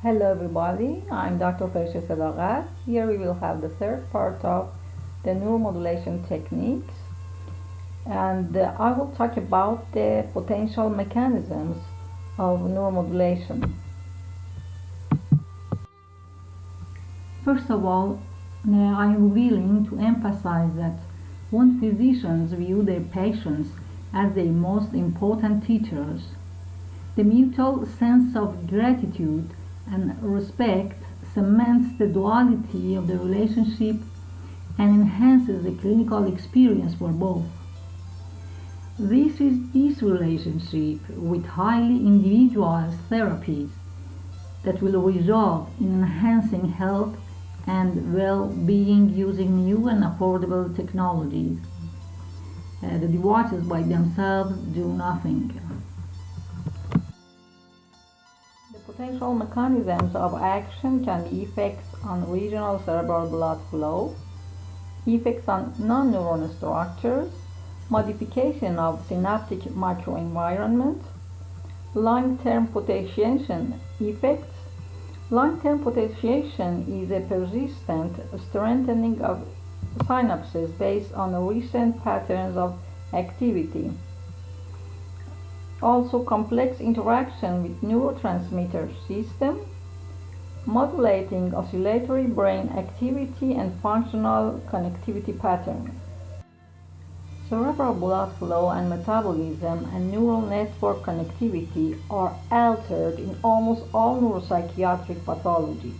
Hello everybody, I'm Dr. فرشته صداقت. Here we will have the third part of the neuromodulation techniques, and I will talk about the potential mechanisms of neuromodulation. First of all, I am willing to emphasize that when physicians view their patients as their most important teachers, the mutual sense of gratitude and respect cements the duality of the relationship and enhances the clinical experience for both. This relationship with highly individualized therapies that will result in enhancing health and well-being using new and affordable technologies. The devices by themselves do nothing. Potential mechanisms of action can be effects on regional cerebral blood flow, effects on non-neuron structures, modification of synaptic microenvironment, long-term potentiation effects. Long-term potentiation is a persistent strengthening of synapses based on recent patterns of activity. Also, complex interaction with neurotransmitter system, modulating oscillatory brain activity and functional connectivity patterns. Cerebral blood flow and metabolism and neural network connectivity are altered in almost all neuropsychiatric pathologies.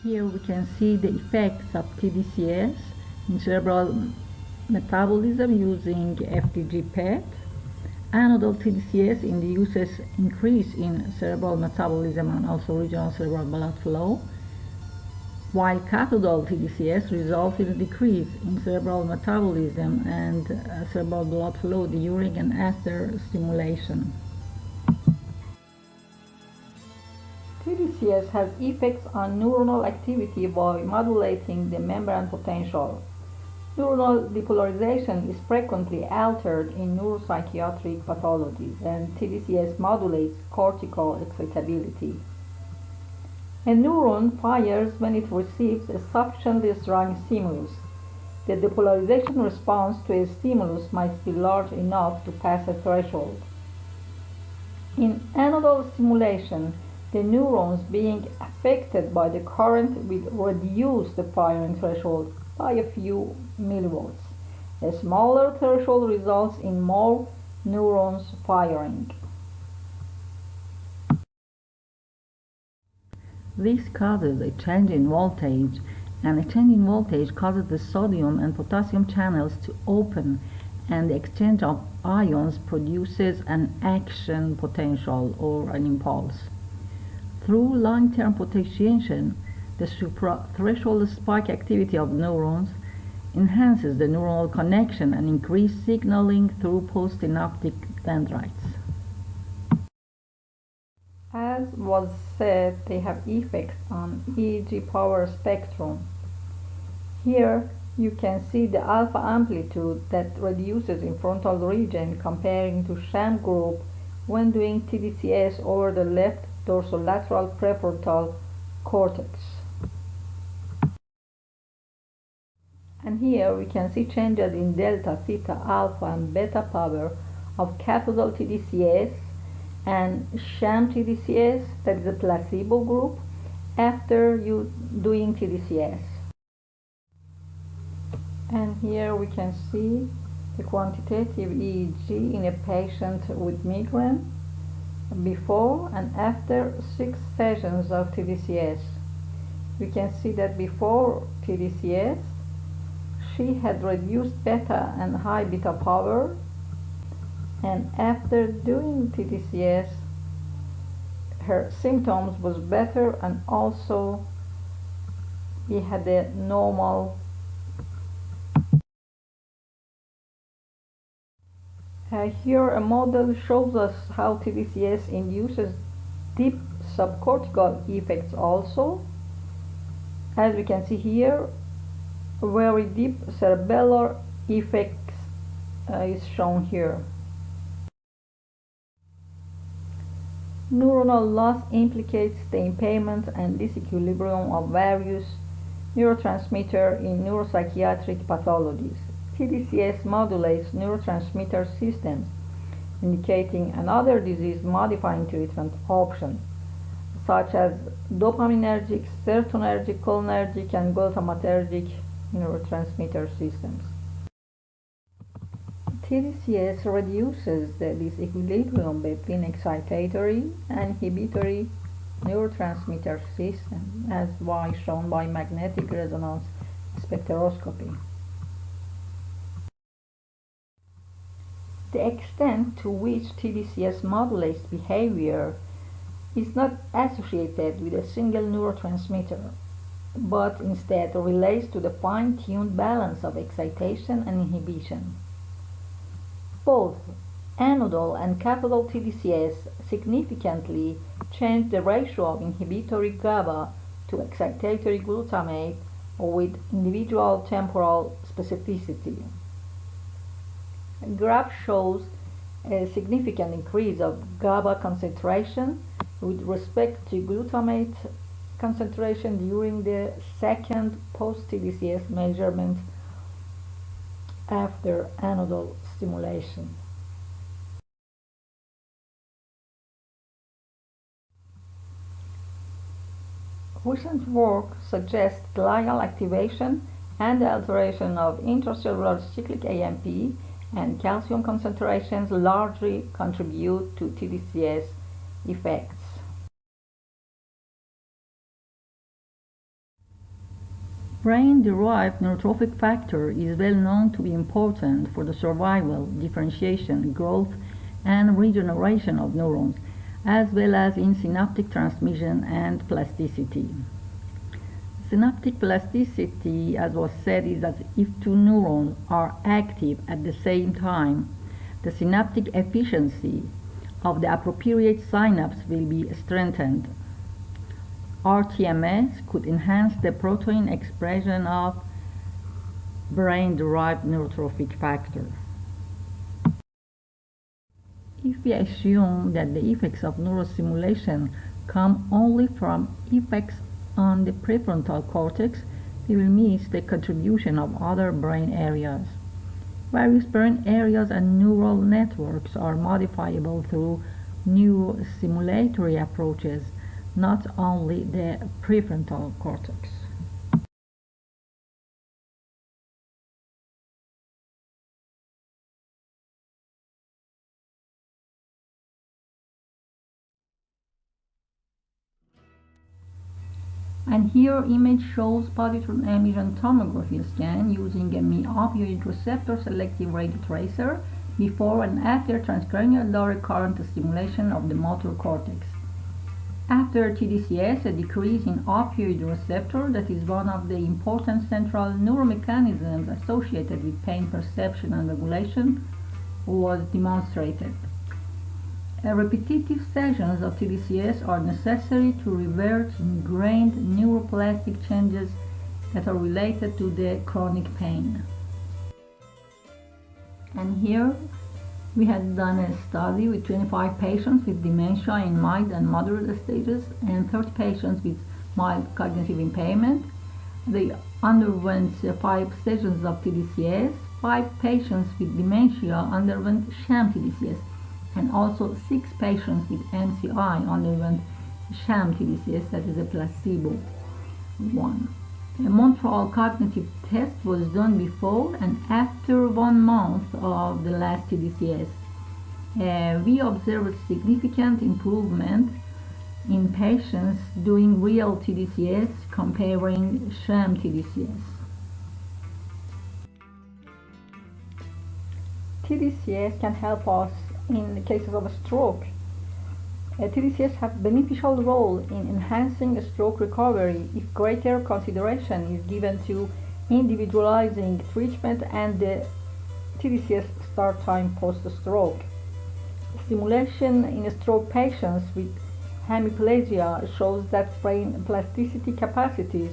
Here we can see the effects of tDCS in cerebral metabolism using FDG PET. Anodal tDCS induces increase in cerebral metabolism and also regional cerebral blood flow, while cathodal tDCS results in a decrease in cerebral metabolism and cerebral blood flow during and after stimulation. tDCS has effects on neuronal activity by modulating the membrane potential. Neuronal depolarization is frequently altered in neuropsychiatric pathologies, and tDCS modulates cortical excitability. A neuron fires when it receives a sufficiently strong stimulus. The depolarization response to a stimulus might be large enough to pass a threshold. In anodal stimulation, the neurons being affected by the current will reduce the firing threshold by a few millivolts. A smaller threshold results in more neurons firing. This causes a change in voltage, and a change in voltage causes the sodium and potassium channels to open, and the exchange of ions produces an action potential or an impulse. Through long-term potentiation, the suprathreshold spike activity of neurons enhances the neuronal connection and increases signaling through postsynaptic dendrites. As was said, they have effects on EEG power spectrum. Here you can see the alpha amplitude that reduces in frontal region comparing to sham group when doing tDCS over the left dorsolateral prefrontal cortex. And here we can see changes in delta, theta, alpha, and beta power of cathodal tDCS and sham tDCS, that is a placebo group, after you doing tDCS. And here we can see the quantitative EEG in a patient with migraine before and after 6 sessions of tDCS. We can see that before tDCS, she had reduced beta and high beta power, and after doing tDCS, her symptoms was better, and also we had a normal. Here a model shows us how tDCS induces deep subcortical effects also. As we can see here, very deep cerebellar effects is shown here. Neuronal loss implicates the impairment and disequilibrium of various neurotransmitters in neuropsychiatric pathologies. tDCS modulates neurotransmitter systems, indicating another disease-modifying treatment option, such as dopaminergic, serotonergic, cholinergic, and glutamatergic neurotransmitter systems. tDCS reduces the disequilibrium between excitatory and inhibitory neurotransmitter systems, as shown by magnetic resonance spectroscopy. The extent to which tDCS modulates behavior is not associated with a single neurotransmitter, but instead relates to the fine-tuned balance of excitation and inhibition. Both anodal and cathodal tDCS significantly change the ratio of inhibitory GABA to excitatory glutamate with individual temporal specificity. The graph shows a significant increase of GABA concentration with respect to glutamate concentration during the second post-tDCS measurement after anodal stimulation. Recent work suggests glial activation and the alteration of intracellular cyclic AMP and calcium concentrations largely contribute to tDCS effects. Brain-derived neurotrophic factor is well known to be important for the survival, differentiation, growth, and regeneration of neurons, as well as in synaptic transmission and plasticity. Synaptic plasticity, as was said, is that if two neurons are active at the same time, the synaptic efficiency of the appropriate synapse will be strengthened. rTMS could enhance the protein expression of brain-derived neurotrophic factor. If we assume that the effects of neurostimulation come only from effects on the prefrontal cortex, we will miss the contribution of other brain areas. Various brain areas and neural networks are modifiable through neurostimulatory approaches, not only the prefrontal cortex. And here image shows positron emission tomography scan using a u-Opioid receptor selective radiotracer before and after transcranial direct current stimulation of the motor cortex. After tDCS, a decrease in opioid receptor, that is one of the important central neuromechanisms associated with pain perception and regulation, was demonstrated. Repetitive sessions of tDCS are necessary to revert ingrained neuroplastic changes that are related to the chronic pain. And here we had done a study with 25 patients with dementia in mild and moderate stages and 30 patients with mild cognitive impairment. They underwent 5 sessions of tDCS. 5 patients with dementia underwent sham tDCS, and also 6 patients with MCI underwent sham tDCS, that is a placebo one. A Montreal cognitive test was done before and after 1 month of the last tDCS. We observed significant improvement in patients doing real tDCS comparing sham tDCS. tDCS can help us in the cases of a stroke. tDCS have beneficial role in enhancing stroke recovery if greater consideration is given to individualizing treatment and the tDCS start time post-stroke. Stimulation in stroke patients with hemiplegia shows that brain plasticity capacities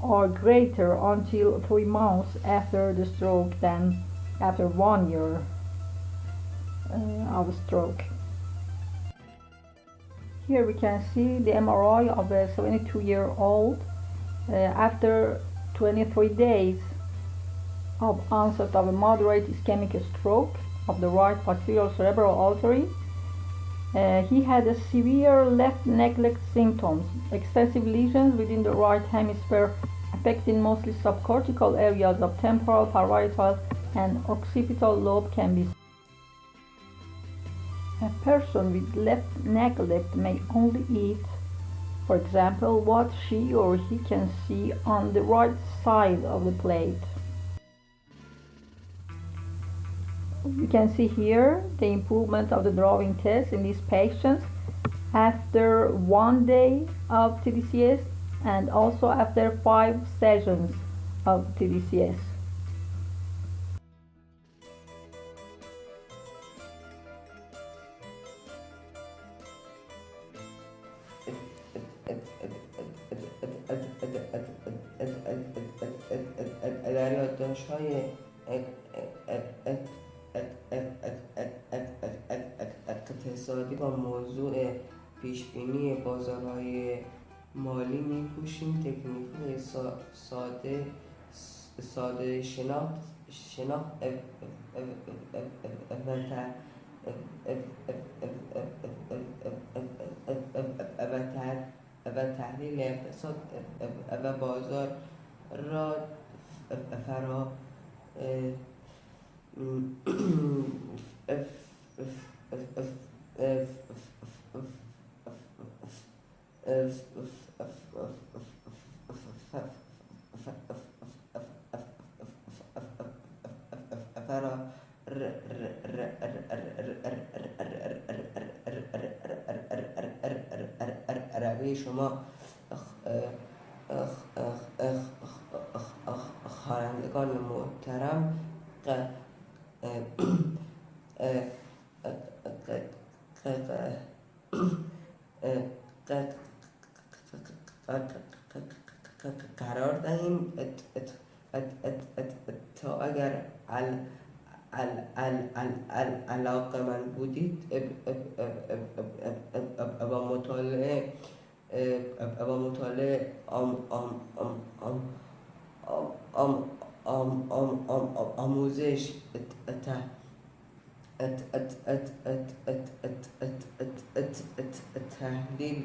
are greater until 3 months after the stroke than after 1 year of stroke. Here we can see the MRI of a 72-year-old after 23 days of onset of a moderate ischemic stroke of the right posterior cerebral artery. He had a severe left neglect symptoms, extensive lesions within the right hemisphere affecting mostly subcortical areas of temporal, parietal, and occipital lobe can be seen. A person with left neglect may only eat, for example, what she or he can see on the right side of the plate. You can see here the improvement of the drawing test in these patients after 1 day of tDCS and also after 5 sessions of tDCS. در یادداشت‌های اقتصادی با موضوع پیشبینی بازارهای مالی می‌کوشیم تکنیک‌های ساده شناخت و تحلیل اقتصاد و بازار را فرا روی شما خوانندگان محترم قرار دهیم تا اگر علاقه‌مند بودید با مطالعه آموزش تحلیل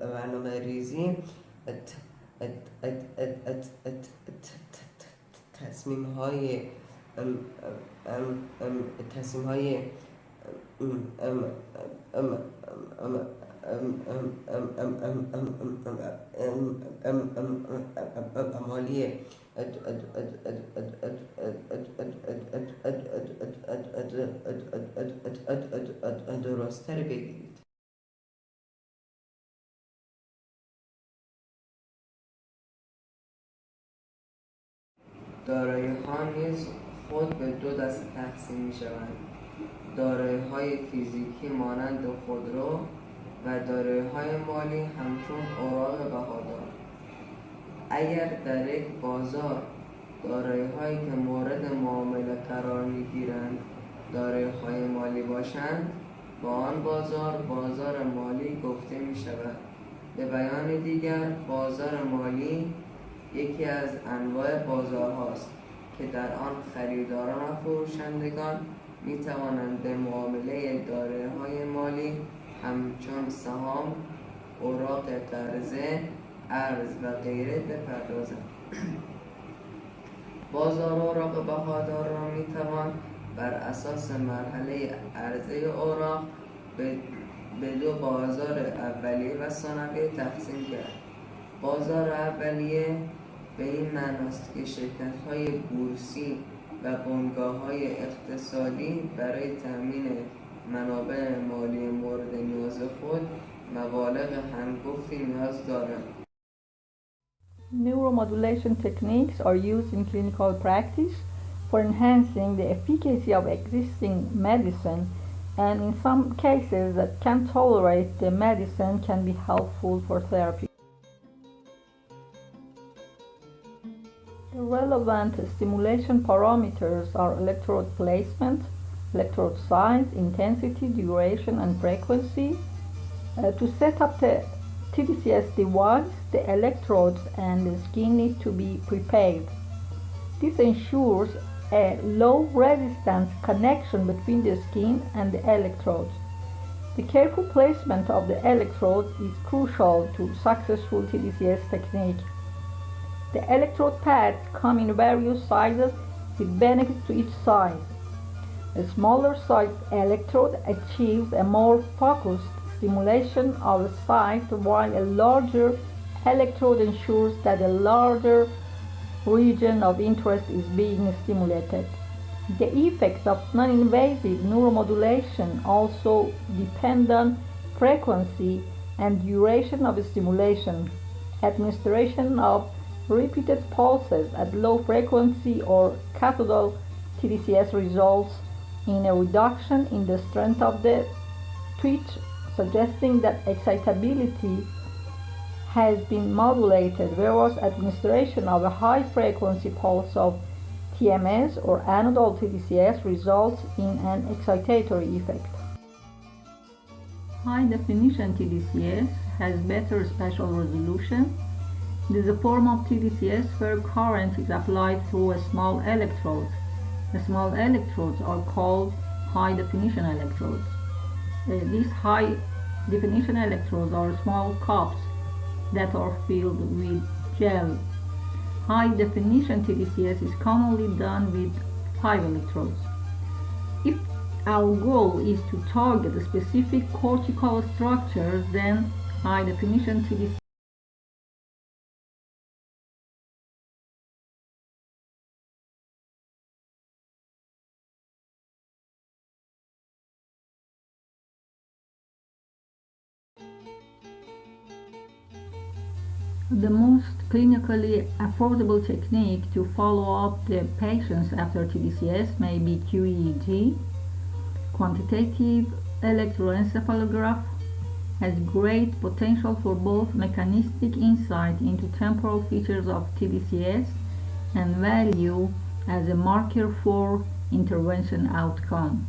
برنامه ریزی تصمیم های مالی درست‌تر بگیرید. دارایی‌ها نیز خود به دو دسته تقسیم می‌شوند: دارایی‌های فیزیکی مانند خودرو و دارایی‌های مالی همچون اوراق بهادار. اگر در یک بازار دارایی‌هایی که مورد معامله قرار می‌گیرند دارایی‌های مالی باشند، با آن بازار مالی گفته می‌شود. به بیان دیگر، بازار مالی یکی از انواع بازارهاست که در آن خریداران و فروشندگان می توانند به معامله دارایی‌های مالی همچون سهام، اوراق قرضه، ارز و غیره بپردازند. بازار اوراق بهادار را می توان بر اساس مرحله عرضه اوراق به دو بازار اولیه و ثانویه تقسیم کرد. بازار اولیه به این معناست که شرکت‌های بورسی و بنگاه‌های اقتصادی برای تامین منابع مالی مورد نیاز خود مبالغ هنگفتی نیاز دارند. Neuromodulation techniques are used in clinical practice for enhancing the efficacy of existing medicine, and in some cases that can't tolerate the medicine can be helpful for therapy. The relevant stimulation parameters are electrode placement, electrode size, intensity, duration, and frequency. To set up the tDCS device, the electrodes and the skin need to be prepared. This ensures a low resistance connection between the skin and the electrodes. The careful placement of the electrodes is crucial to successful tDCS technique. The electrode pads come in various sizes with benefits to each size. A smaller sized electrode achieves a more focused stimulation of the site, while a larger electrode ensures that a larger region of interest is being stimulated. The effects of non-invasive neuromodulation also depend on frequency and duration of stimulation. Administration of repeated pulses at low frequency or cathodal tDCS results in a reduction in the strength of the twitch, suggesting that excitability has been modulated, whereas administration of a high frequency pulse of TMS or anodal tDCS results in an excitatory effect. High definition tDCS has better spatial resolution. It is a form of tDCS where current is applied through a small electrode. The small electrodes are called high definition electrodes. These high definition electrodes are small cups that are filled with gel. High definition tDCS is commonly done with 5 electrodes. If our goal is to target a specific cortical structure, then high definition tDCS The most clinically affordable technique to follow up the patients after tDCS may be QEEG. Quantitative electroencephalograph has great potential for both mechanistic insight into temporal features of tDCS and value as a marker for intervention outcome.